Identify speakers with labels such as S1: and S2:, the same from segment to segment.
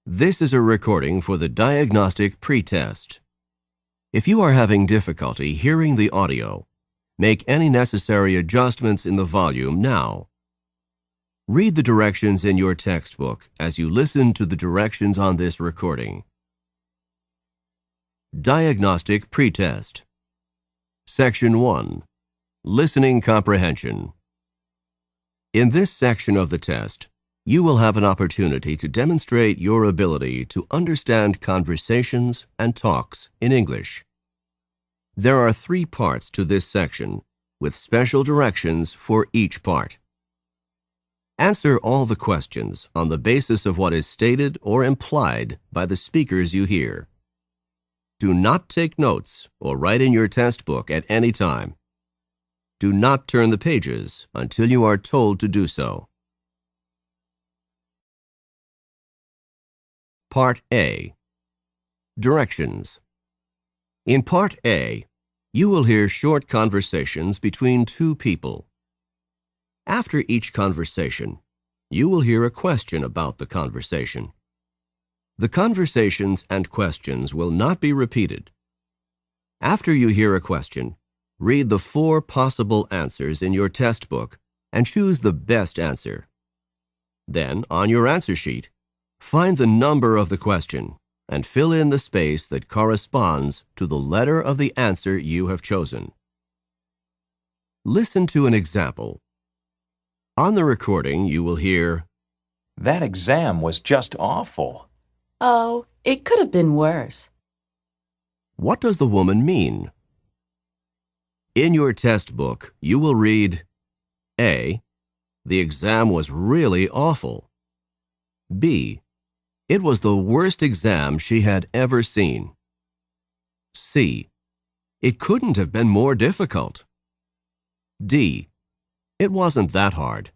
S1: This is a recording for the Diagnostic Pretest. If you are having difficulty hearing the audio, make any necessary adjustments in the volume now. Read the directions in your textbook as you listen to the directions on this recording. Diagnostic Pretest. Section 1. Listening Comprehension. In this section of the test, you will have an opportunity to demonstrate your ability to understand conversations and talks in English. There are 3 parts to this section, with special directions for each part. Answer all the questions on the basis of what is stated or implied by the speakers you hear. Do not take notes or write in your test book at any time. Do not turn the pages until you are told to do so. Part A. Directions. In Part A, you will hear short conversations between 2 people. After each conversation, you will hear a question about the conversation. The conversations and questions will not be repeated. After you hear a question, read the 4 possible answers in your test book and choose the best answer. Then, on your answer sheet, find the number of the question and fill in the space that corresponds to the letter of the answer you have chosen. Listen to an example. On the recording, you will hear,
S2: "That exam was just awful."
S3: Oh, it could have been worse.
S1: "What does the woman mean?" In your test book, you will read, A. The exam was really awful. B. It was the worst exam she had ever seen. C. It couldn't have been more difficult. D. It wasn't that hard.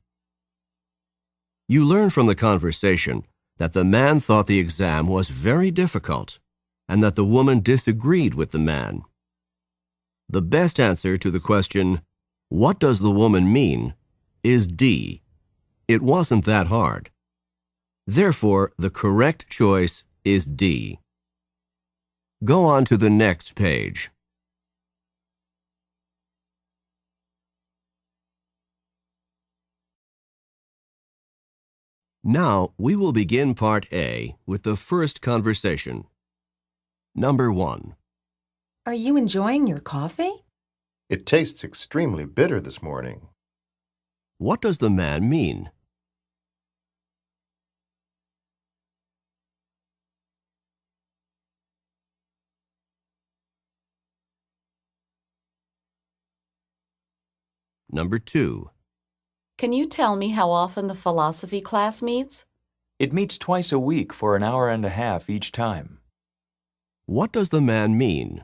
S1: You learn from the conversation that the man thought the exam was very difficult and that the woman disagreed with the man. The best answer to the question, "What does the woman mean?" is D. It wasn't that hard. Therefore, the correct choice is D. Go on to the next page. Now, we will begin Part A with the first conversation. Number 1.
S4: Are you enjoying your coffee?
S5: It tastes extremely bitter this morning.
S1: What does the man mean? Number 2.
S3: Can you tell me how often the philosophy class meets?
S2: It meets twice a week for an hour and a half each time.
S1: What does the man mean?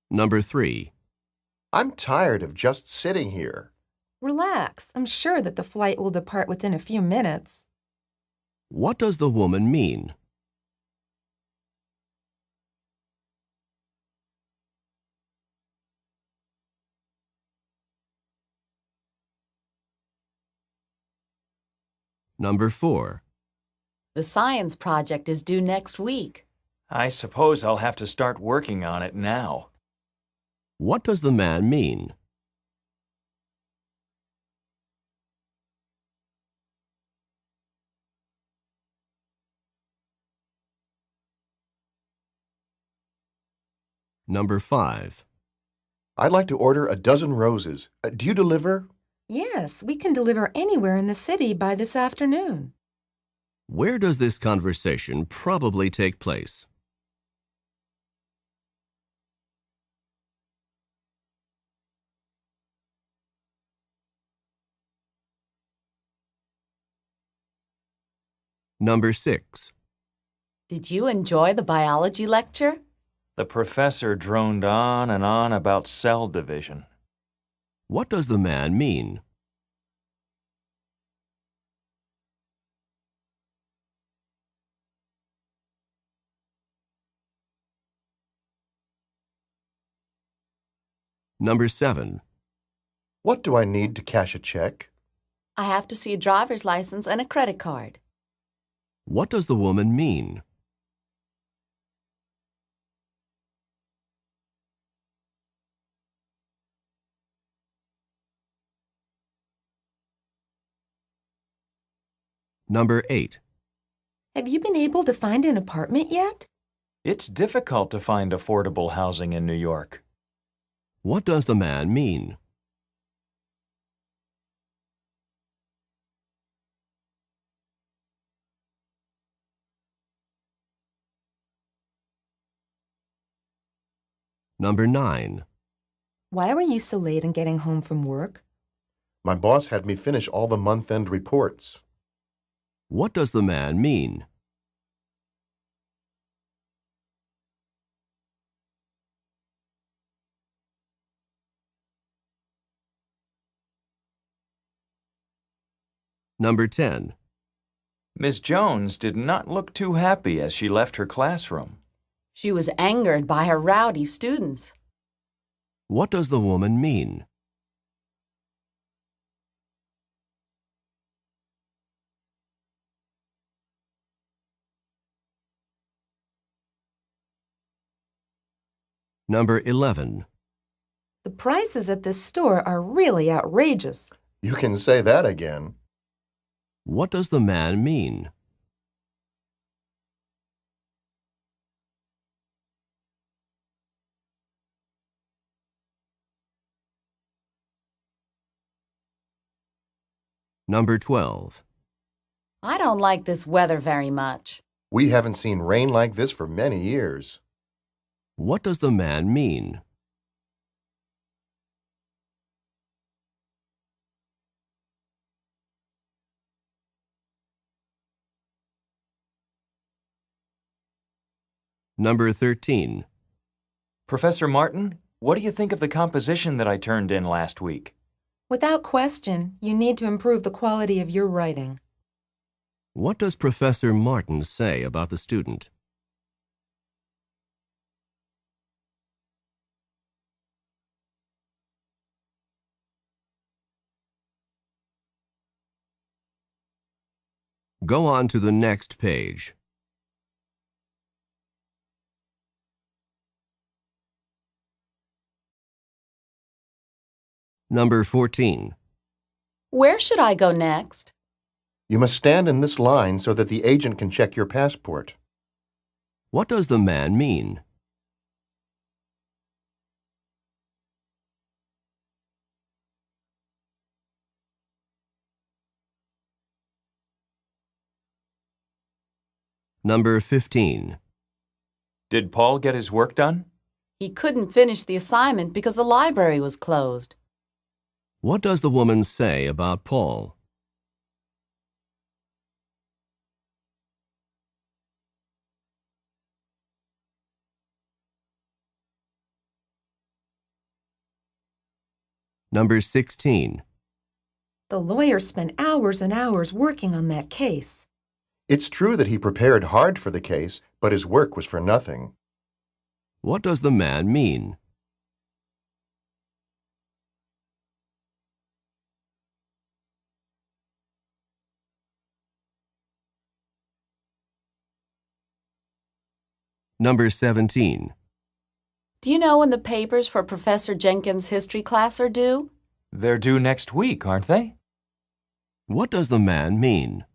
S1: Number 3.
S5: I'm tired of just sitting here.
S4: Relax. I'm sure that the flight will depart within a few minutes.
S1: What does the woman mean? Number 4.
S3: The science project is due next week.
S2: I suppose I'll have to start working on it now.
S1: What does the man mean? Number 5.
S5: I'd like to order a dozen roses. Do you deliver?
S4: Yes, we can deliver anywhere in the city by this afternoon.
S1: Where does this conversation probably take place? Number 6.
S3: Did you enjoy the biology lecture?
S2: The professor droned on and on about cell division.
S1: What does the man mean? Number 7.
S5: What do I need to cash a check?
S3: I have to see a driver's license and a credit card.
S1: What does the woman mean? Number 8.
S4: Have you been able to find an apartment yet?
S2: It's difficult to find affordable housing in New York.
S1: What does the man mean? Number 9.
S4: Why were you so late in getting home from work?
S5: My boss had me finish all the month-end reports.
S1: What does the man mean? Number 10.
S2: Miss Jones did not look too happy as she left her classroom.
S3: She was angered by her rowdy students.
S1: What does the woman mean? Number 11.
S4: The prices at this store are really outrageous.
S5: You can say that again.
S1: What does the man mean? Number 12.
S3: I don't like this weather very much.
S5: We haven't seen rain like this for many years.
S1: What does the man mean? Number 13.
S2: Professor Martin, what do you think of the composition that I turned in last week?
S4: Without question, you need to improve the quality of your writing.
S1: What does Professor Martin say about the student? Go on to the next page. Number 14.
S3: Where should I go next?
S5: You must stand in this line so that the agent can check your passport.
S1: What does the man mean? Number 15.
S2: Did Paul get his work done?
S3: He couldn't finish the assignment because the library was closed.
S1: What does the woman say about Paul? Number 16.
S4: The lawyer spent hours and hours working on that case.
S5: It's true that he prepared hard for the case, but his work was for nothing.
S1: What does the man mean? Number 17.
S3: Do you know when the papers for Professor Jenkins' history class are due?
S2: They're due next week, aren't they?
S1: What does the man mean?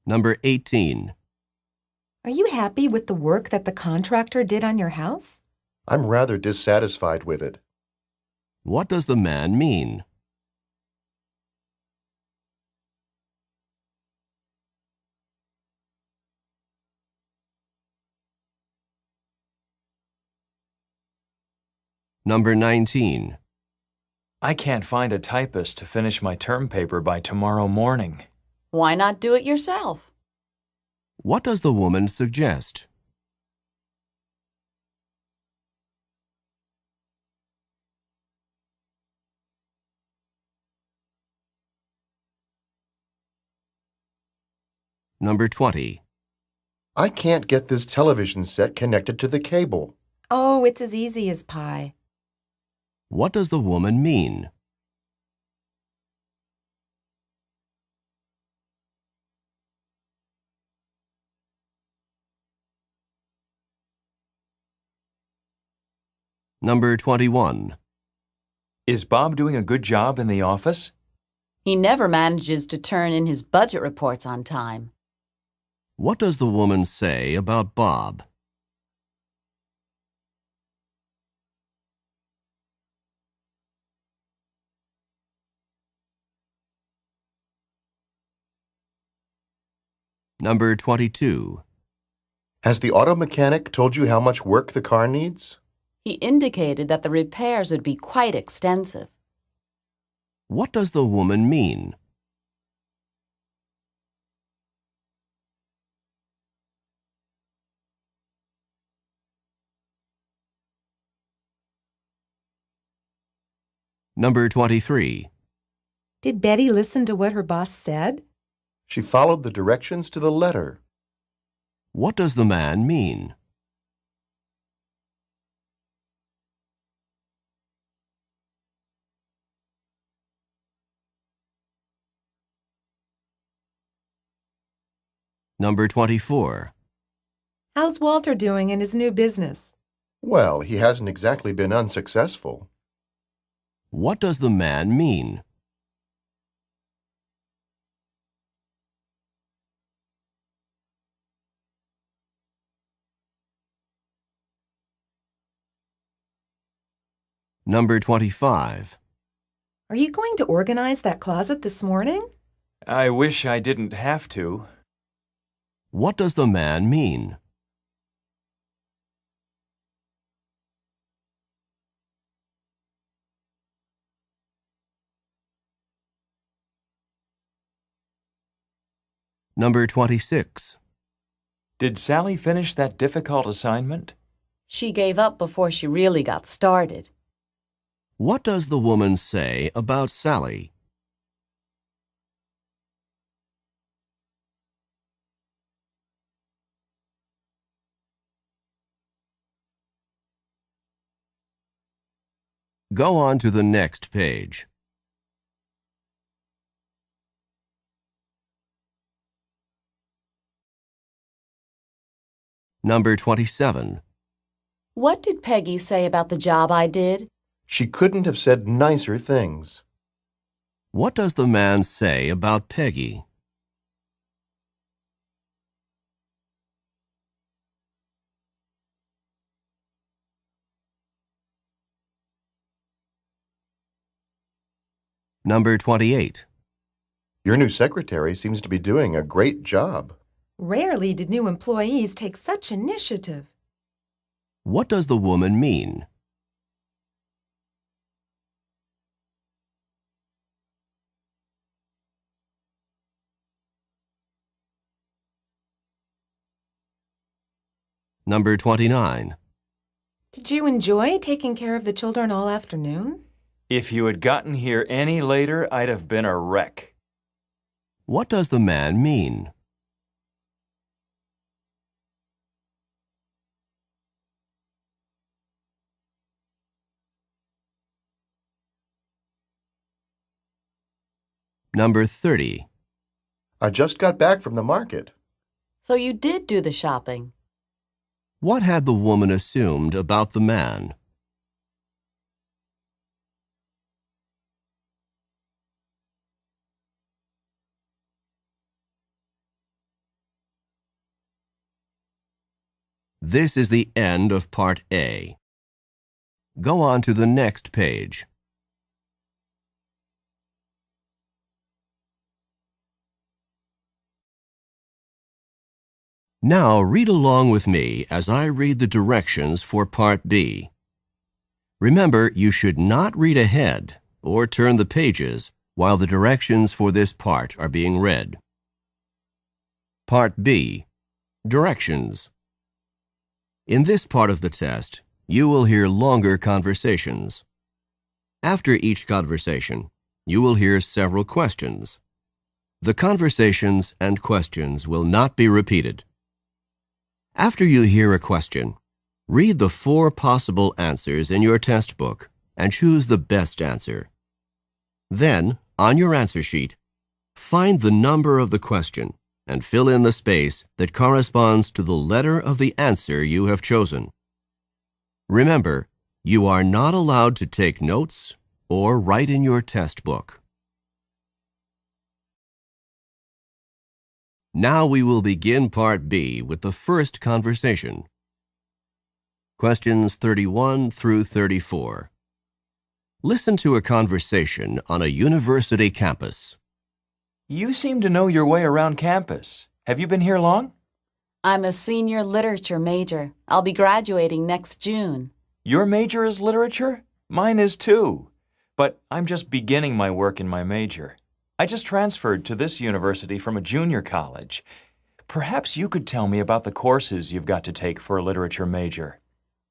S1: Number 18.
S4: Are you happy with the work that the contractor did on your house?
S5: I'm rather dissatisfied with it.
S1: What does the man mean? Number 19.
S2: I can't find a typist to finish my term paper by tomorrow morning.
S3: Why not do it yourself?
S1: What does the woman suggest? Number 20.
S5: I can't get this television set connected to the cable.
S4: Oh, it's as easy as pie.
S1: What does the woman mean? Number 21.
S2: Is Bob doing a good job in the office?
S3: He never manages to turn in his budget reports on time.
S1: What does the woman say about Bob? Number 22.
S5: Has the auto mechanic told you how much work the car needs?
S3: He indicated that the repairs would be quite extensive.
S1: What does the woman mean? Number 23.
S4: Did Betty listen to what her boss said?
S5: She followed the directions to the letter.
S1: What does the man mean? Number 24.
S4: How's Walter doing in his new business?
S5: Well, he hasn't exactly been unsuccessful.
S1: What does the man mean? Number 25.
S4: Are you going to organize that closet this morning?
S2: I wish I didn't have to.
S1: What does the man mean? Number 26.
S2: Did Sally finish that difficult assignment?
S3: She gave up before she really got started.
S1: What does the woman say about Sally? Go on to the next page. Number 27.
S3: What did Peggy say about the job I did?
S5: She couldn't have said nicer things.
S1: What does the man say about Peggy? Number 28.
S5: Your new secretary seems to be doing a great job.
S4: Rarely did new employees take such initiative.
S1: What does the woman mean? Number 29.
S4: Did you enjoy taking care of the children all afternoon?
S2: If you had gotten here any later, I'd have been a wreck.
S1: What does the man mean? Number 30.
S5: I just got back from the market.
S3: So you did do the shopping.
S1: What had the woman assumed about the man? This is the end of Part A. Go on to the next page. Now read along with me as I read the directions for Part B. Remember, you should not read ahead or turn the pages while the directions for this part are being read. Part B. Directions. In this part of the test, you will hear longer conversations. After each conversation, you will hear several questions. The conversations and questions will not be repeated. After you hear a question, read the 4 possible answers in your test book and choose the best answer. Then, on your answer sheet, find the number of the question and fill in the space that corresponds to the letter of the answer you have chosen. Remember, you are not allowed to take notes or write in your test book. Now we will begin Part B with the first conversation. Questions 31 through 34. Listen to a conversation on a university campus.
S2: You seem to know your way around campus. Have you been here long?
S3: I'm a senior literature major. I'll be graduating next June.
S2: Your major is literature? Mine is too. But I'm just beginning my work in my major. I just transferred to this university from a junior college. Perhaps you could tell me about the courses you've got to take for a literature major.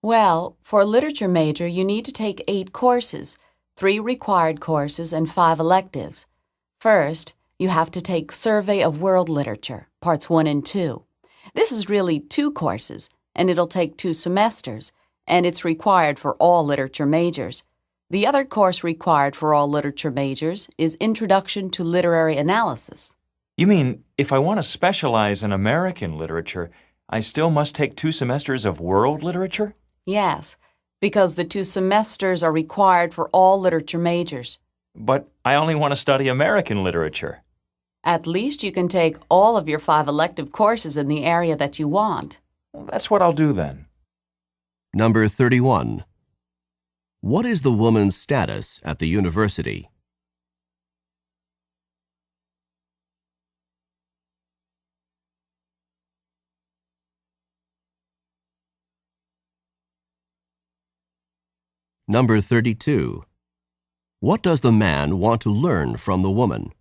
S3: Well, for a literature major, you need to take 8 courses, 3 required courses and 5 electives. First, you have to take Survey of World Literature, Parts 1 and 2. This is really 2 courses, and it'll take 2 semesters, and it's required for all literature majors. The other course required for all literature majors is Introduction to Literary Analysis.
S2: You mean, if I want to specialize in American literature, I still must take 2 semesters of world literature?
S3: Yes, because the 2 semesters are required for all literature majors.
S2: But I only want to study American literature.
S3: At least you can take all of your 5 elective courses in the area that you want.
S2: Well, that's what I'll do then.
S1: Number 31. What is the woman's status at the university? Number 32. What does the man want to learn from the woman?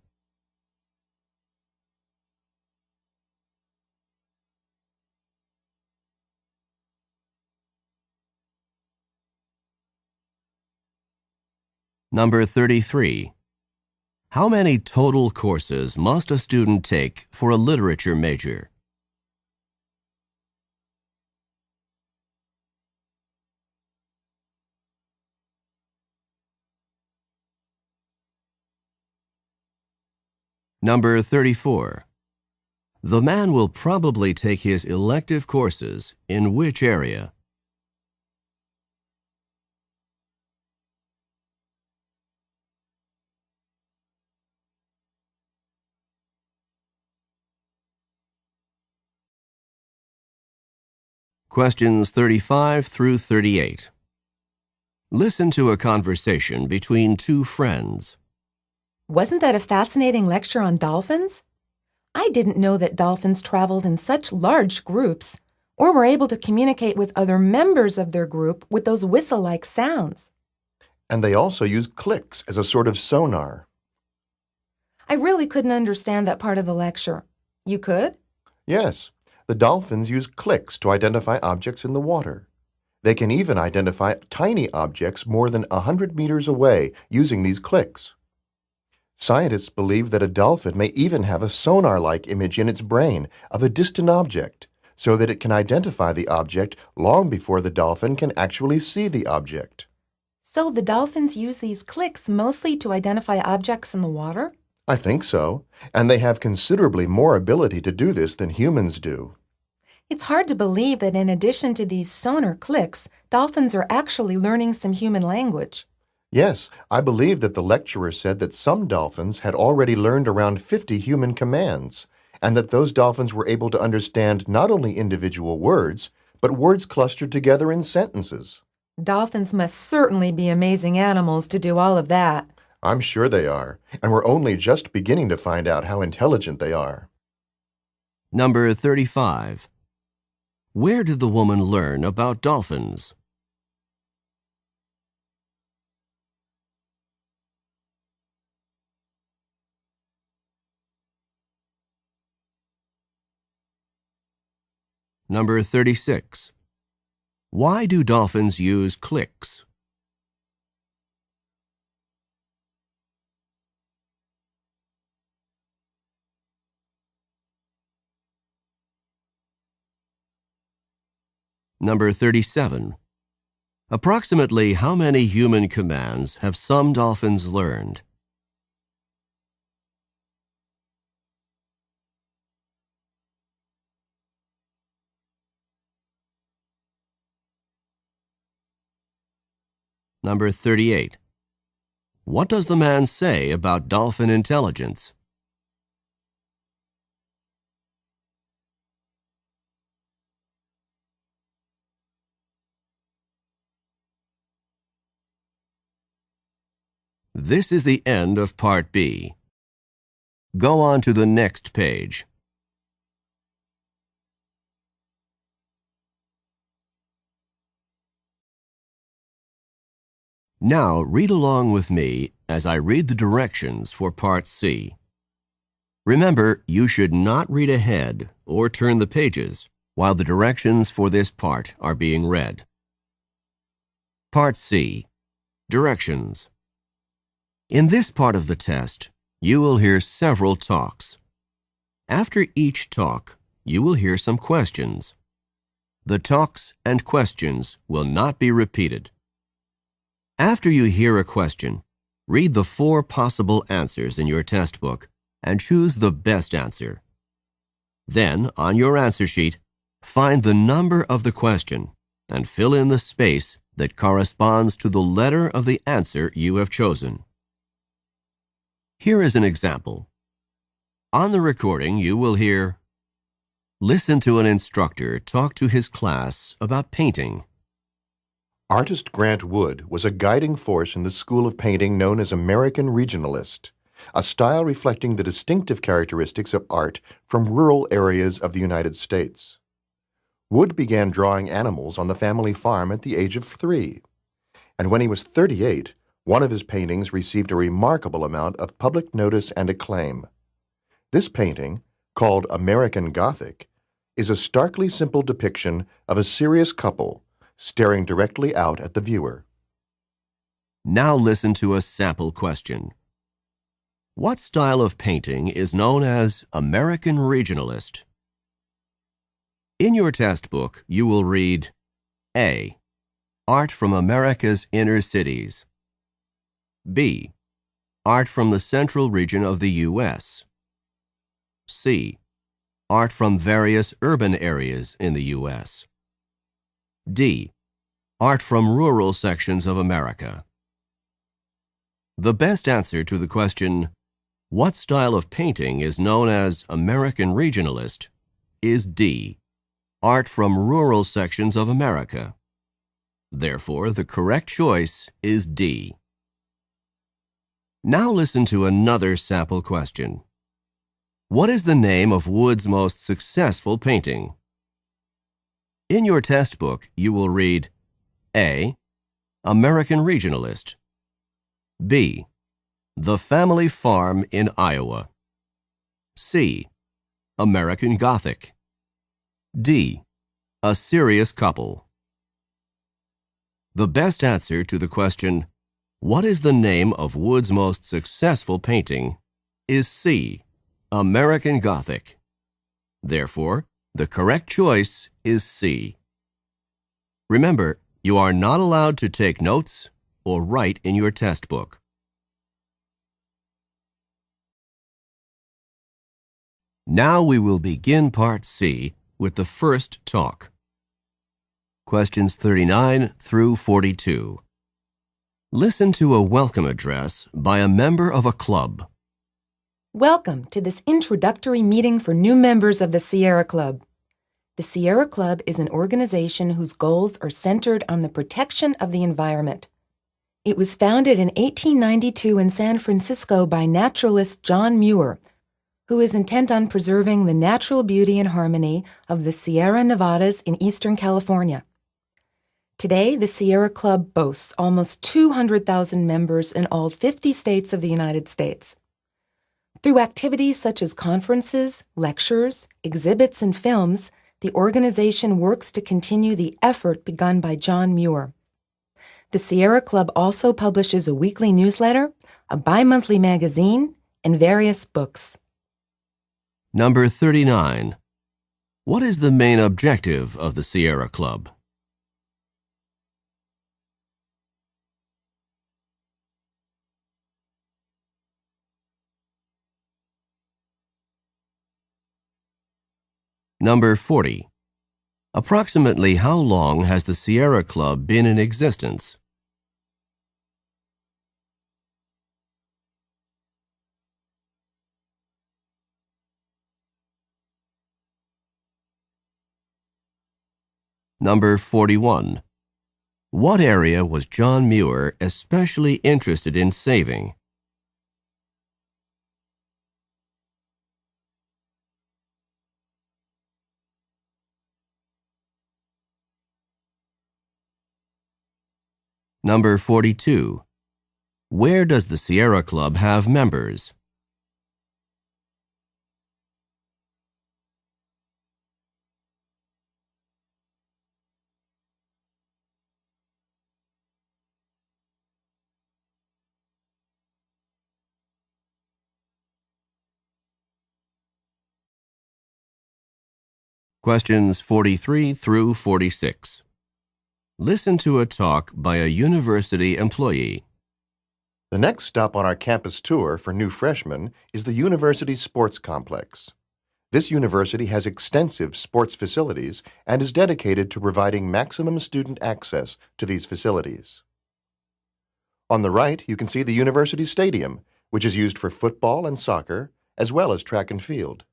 S1: Number 33. How many total courses must a student take for a literature major? Number 34. The man will probably take his elective courses in which area? Questions 35 through 38. Listen to a conversation between 2 friends.
S4: Wasn't that a fascinating lecture on dolphins? I didn't know that dolphins traveled in such large groups or were able to communicate with other members of their group with those whistle-like sounds.
S5: And they also use clicks as a sort of sonar.
S4: I really couldn't understand that part of the lecture. You could?
S5: Yes, the dolphins use clicks to identify objects in the water. They can even identify tiny objects more than 100 meters away using these clicks. Scientists believe that a dolphin may even have a sonar-like image in its brain of a distant object, so that it can identify the object long before the dolphin can actually see the object.
S4: So the dolphins use these clicks mostly to identify objects in the water?
S5: I think so, and they have considerably more ability to do this than humans do.
S4: It's hard to believe that in addition to these sonar clicks, dolphins are actually learning some human language.
S5: Yes, I believe that the lecturer said that some dolphins had already learned around 50 human commands, and that those dolphins were able to understand not only individual words, but words clustered together in sentences.
S4: Dolphins must certainly be amazing animals to do all of that.
S5: I'm sure they are, and we're only just beginning to find out how intelligent they are.
S1: Number 35. Where did the woman learn about dolphins? Number 36. Why do dolphins use clicks? Number 37. Approximately how many human commands have some dolphins learned? Number 38. What does the man say about dolphin intelligence? This is the end of Part B. Go on to the next page. Now read along with me as I read the directions for Part C. Remember, you should not read ahead or turn the pages while the directions for this part are being read. Part C. Directions. In this part of the test, you will hear several talks. After each talk, you will hear some questions. The talks and questions will not be repeated. After you hear a question, read the 4 possible answers in your test book and choose the best answer. Then, on your answer sheet, find the number of the question and fill in the space that corresponds to the letter of the answer you have chosen. Here is an example. On the recording, you will hear, "Listen to an instructor talk to his class about painting."
S5: Artist Grant Wood was a guiding force in the school of painting known as American Regionalist, a style reflecting the distinctive characteristics of art from rural areas of the United States. Wood began drawing animals on the family farm at the age of 3, and when he was 38, one of his paintings received a remarkable amount of public notice and acclaim. This painting, called American Gothic, is a starkly simple depiction of a serious couple staring directly out at the viewer.
S1: Now listen to a sample question. What style of painting is known as American Regionalist? In your test book, you will read A. Art from America's inner cities. B. Art from the central region of the U.S. C. Art from various urban areas in the U.S. D. Art from rural sections of America. The best answer to the question, what style of painting is known as American Regionalist, is D. Art from rural sections of America. Therefore, the correct choice is D. Now listen to another sample question. What is the name of Wood's most successful painting? In your test book, you will read A. American Regionalist. B. The Family Farm in Iowa. C. American Gothic. D. A Serious Couple. The best answer to the question, what is the name of Wood's most successful painting, is C. American Gothic. Therefore, the correct choice is C. Remember, you are not allowed to take notes or write in your test book. Now we will begin Part C with the first talk. Questions 39 through 42. Listen to a welcome address by a member of a club.
S4: Welcome to this introductory meeting for new members of the Sierra Club. The Sierra Club is an organization whose goals are centered on the protection of the environment. It was founded in 1892 in San Francisco by naturalist John Muir, who is intent on preserving the natural beauty and harmony of the Sierra Nevadas in eastern California. Today, the Sierra Club boasts almost 200,000 members in all 50 states of the United States. Through activities such as conferences, lectures, exhibits, and films, the organization works to continue the effort begun by John Muir. The Sierra Club also publishes a weekly newsletter, a bi-monthly magazine, and various books.
S1: Number 39. What is the main objective of the Sierra Club? Number 40. Approximately how long has the Sierra Club been in existence? Number 41. What area was John Muir especially interested in saving? Number 42. Where does the Sierra Club have members? Questions 43 through 46. Listen to a talk by a university employee.
S5: The next stop on our campus tour for new freshmen is the university sports complex. This university has extensive sports facilities and is dedicated to providing maximum student access to these facilities. On the right, you can see the university stadium, which is used for football and soccer, as well as track and field.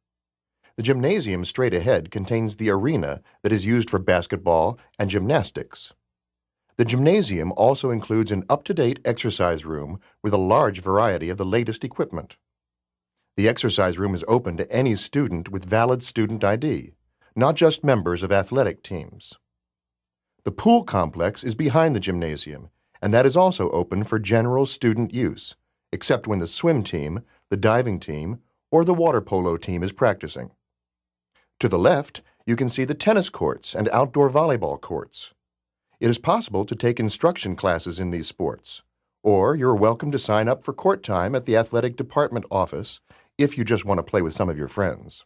S5: The gymnasium straight ahead contains the arena that is used for basketball and gymnastics. The gymnasium also includes an up-to-date exercise room with a large variety of the latest equipment. The exercise room is open to any student with valid student ID, not just members of athletic teams. The pool complex is behind the gymnasium, and that is also open for general student use, except when the swim team, the diving team, or the water polo team is practicing. To the left, you can see the tennis courts and outdoor volleyball courts. It is possible to take instruction classes in these sports, or you're welcome to sign up for court time at the athletic department office if you just want to play with some of your friends.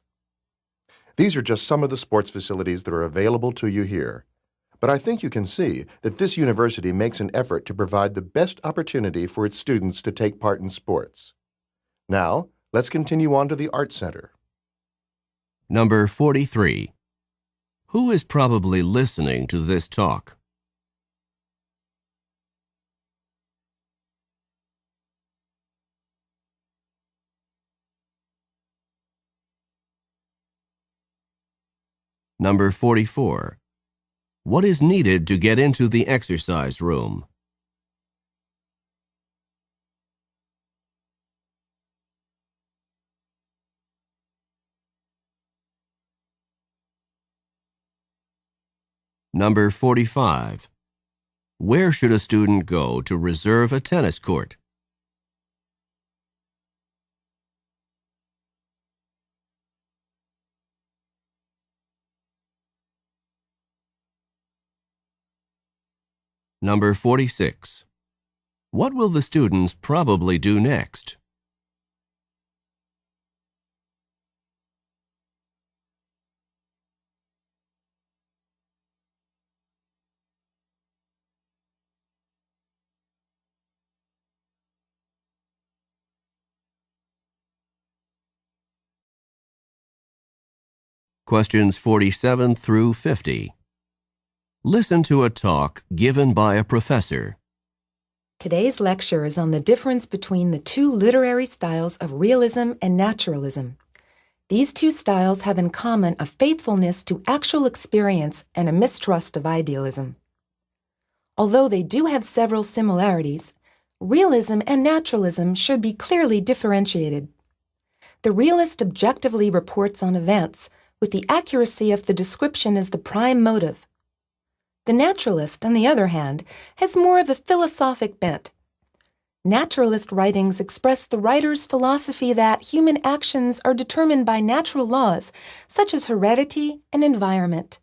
S5: These are just some of the sports facilities that are available to you here, but I think you can see that this university makes an effort to provide the best opportunity for its students to take part in sports. Now, let's continue on to the Art Center.
S1: Number 43. Who is probably listening to this talk? Number 44. What is needed to get into the exercise room? Number 45. Where should a student go to reserve a tennis court? Number 46. What will the students probably do next? Questions 47 through 50. Listen to a talk given by a professor.
S4: Today's lecture is on the difference between the two literary styles of realism and naturalism. These two styles have in common a faithfulness to actual experience and a mistrust of idealism. Although they do have several similarities, realism and naturalism should be clearly differentiated. The realist objectively reports on events, with the accuracy of the description as the prime motive. The naturalist, on the other hand, has more of a philosophic bent. Naturalist writings express the writer's philosophy that human actions are determined by natural laws, such as heredity and environment.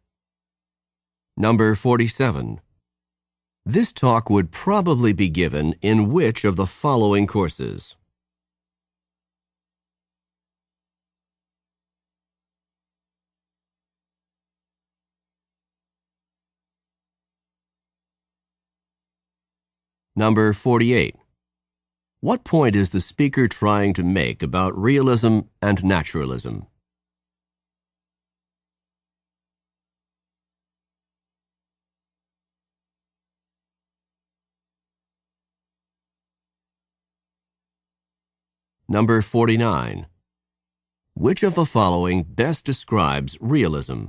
S1: Number 47. This talk would probably be given in which of the following courses? Number 48. What point is the speaker trying to make about realism and naturalism? Number 49. Which of the following best describes realism?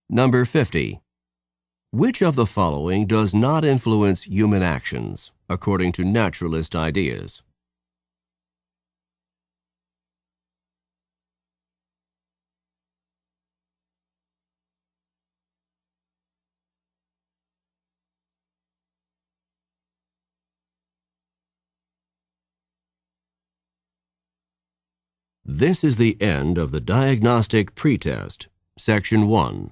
S1: Number 50. Which of the following does not influence human actions, according to naturalist ideas? This is the end of the Diagnostic Pretest, Section 1.